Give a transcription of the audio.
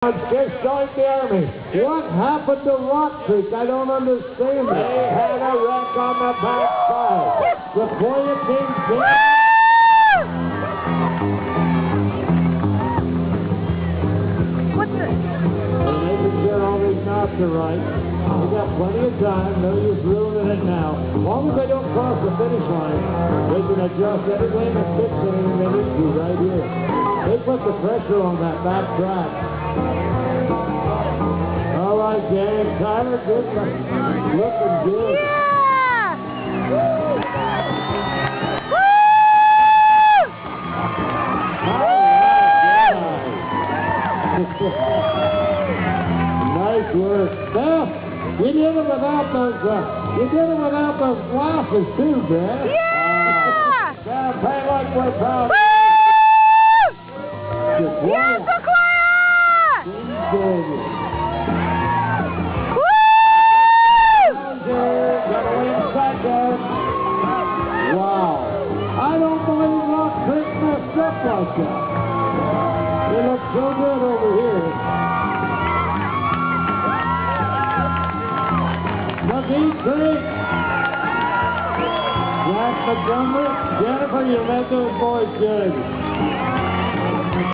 Just joined the Army. What happened to Rock Creek? I don't understand it. They had a wreck on the backside. The Sequoia Kings did. What's this? We're making sure all these knots are right. We got plenty of time. No use ruining it now. As long as they don't cross the finish line, they can adjust anything and fix anything they need to right here. They put the pressure on that back track. All right, gang. Tyler Goodman looking good. Yeah! Woo! Nice work. Beth, you did it without those glasses too, Beth. Yeah! Champagne like we're proud. Woo! Yes, Sequoia! Wow. I don't believe Rock Creek messed up like that. They look so good over here. McGee Creek. Jack Montgomery. Jennifer, you led those boys good.